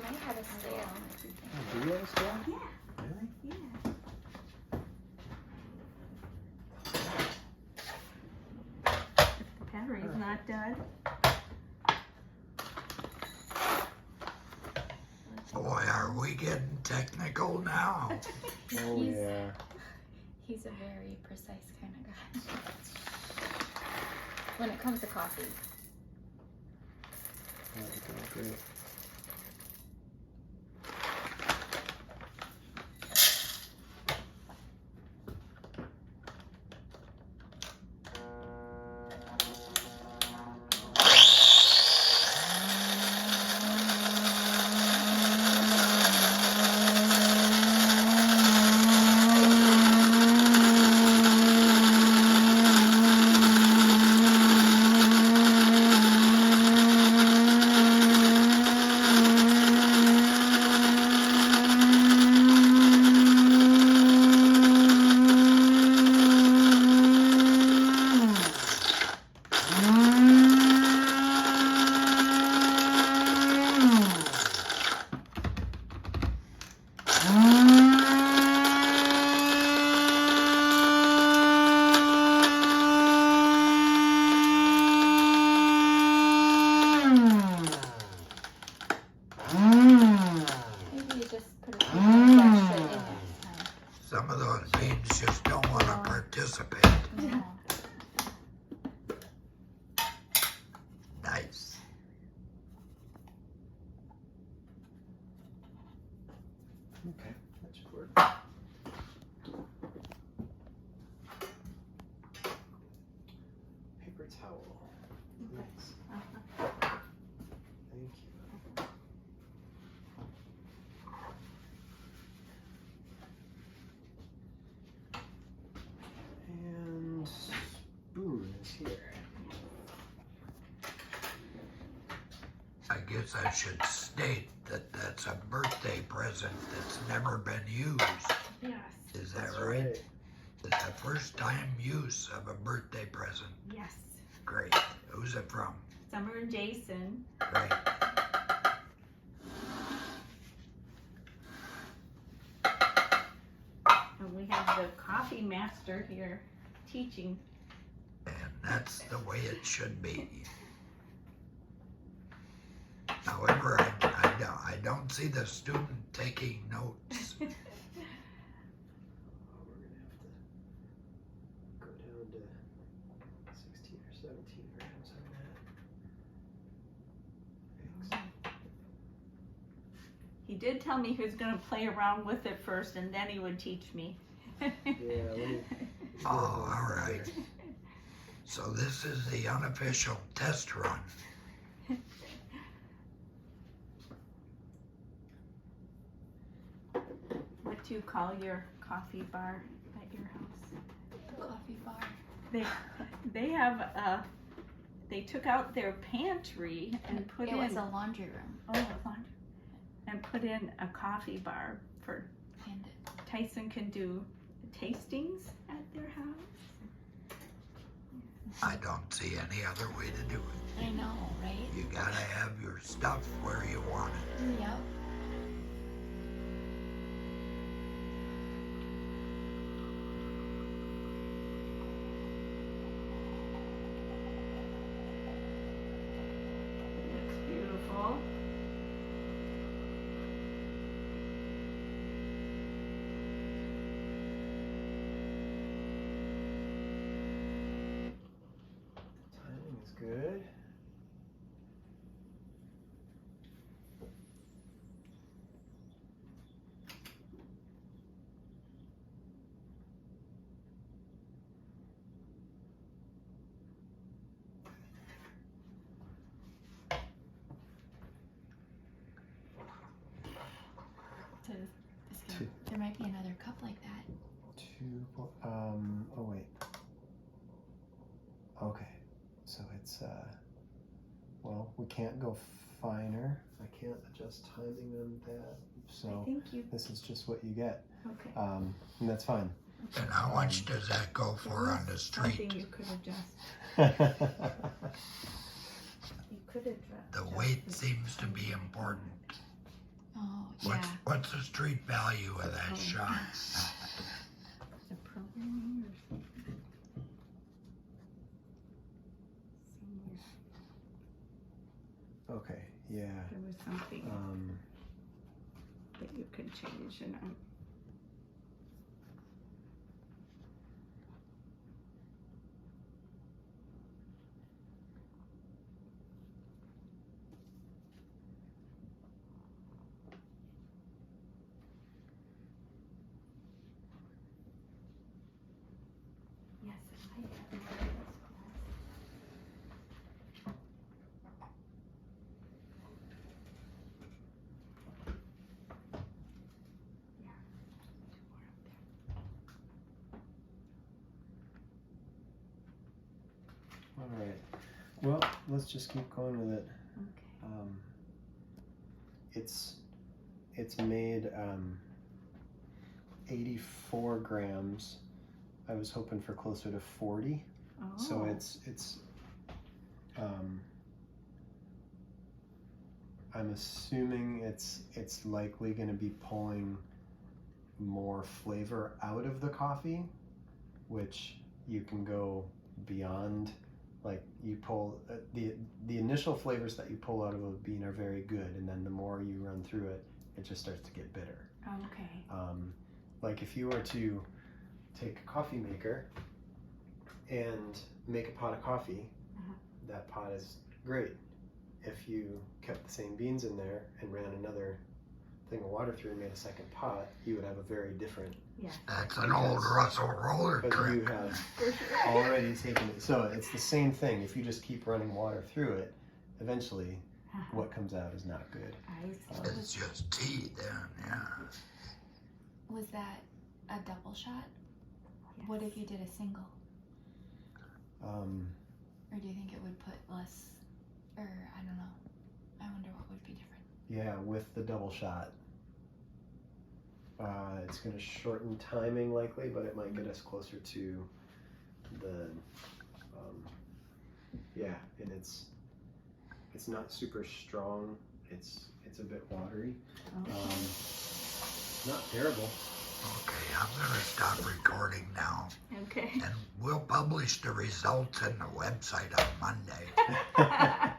might have a scale. Oh, do you have a scale? Yeah. Really? Yeah. If the battery's not dead. Boy, are we getting technical now? Oh, yeah. He's a very precise kind of guy. When it comes to coffee. Oh, great. Maybe you just put a few extra in next time. Some of those beans just don't want to participate. No. Nice. Okay, that should work. Paper towel. Thanks. Thank you. And spoon is here. I guess I should state that that's a birthday present that's never been used. Yes. Is that That's right? It's the first time use of a birthday present. Yes. Great. Who's it from? Summer and Jason. Great. And we have the coffee master here teaching. And that's the way it should be. However, I don't see the student taking notes. Oh, we're gonna have to go down to 16 or 17 grams on that. Thanks. He did tell me he was going to play around with it first and then he would teach me. Yeah, let me. Oh, all right. So this is the unofficial test run. What do you call your coffee bar at your house? The coffee bar. They have they took out their pantry and put it in was a laundry room. a laundry, and put in a coffee bar for And Tyson can do tastings at their house. I don't see any other way to do it. I know, right? You gotta have your stuff where you want it. Yep. Looks beautiful. Timing is good. So there might be another cup like that. Oh wait. Okay, so it's well, we can't go finer. I can't adjust timing on that. So I think you this is just what you get, okay. and that's fine. And how much does that go for on the Something street? you could adjust. You could adjust. The weight seems to be important. Oh, What's, yeah. what's the street value of that Oh. shot? The programming or something? Somewhere Okay, yeah. there was something Um, that you could change, and I'm. Yes, I have this class. Yeah, two more up there. all right. Well, let's just keep going with it. Okay. It's made 84 grams. I was hoping for closer to 40. Oh. So I'm assuming it's likely going to be pulling more flavor out of the coffee, which you can go beyond. Like you pull the initial flavors that you pull out of a bean are very good, and then the more you run through it, it just starts to get bitter. Okay. Like if you were to take a coffee maker and make a pot of coffee, that pot is great. If you kept the same beans in there and ran another thing of water through and made a second pot, you would have a very different. Yeah. That's an old Russell roller But trick. you have For sure. already taken it. So it's the same thing. If you just keep running water through it, eventually what comes out is not good. I see. It's just tea then, yeah. Was that a double shot? What if you did a single? Or do you think it would put less, or I don't know. I wonder what would be different. Yeah, with the double shot. It's going to shorten timing likely, but it might get us closer to the, and it's not super strong. It's a bit watery. Not terrible. Okay, I'm gonna stop recording now, Okay. and we'll publish the results on the website on Monday.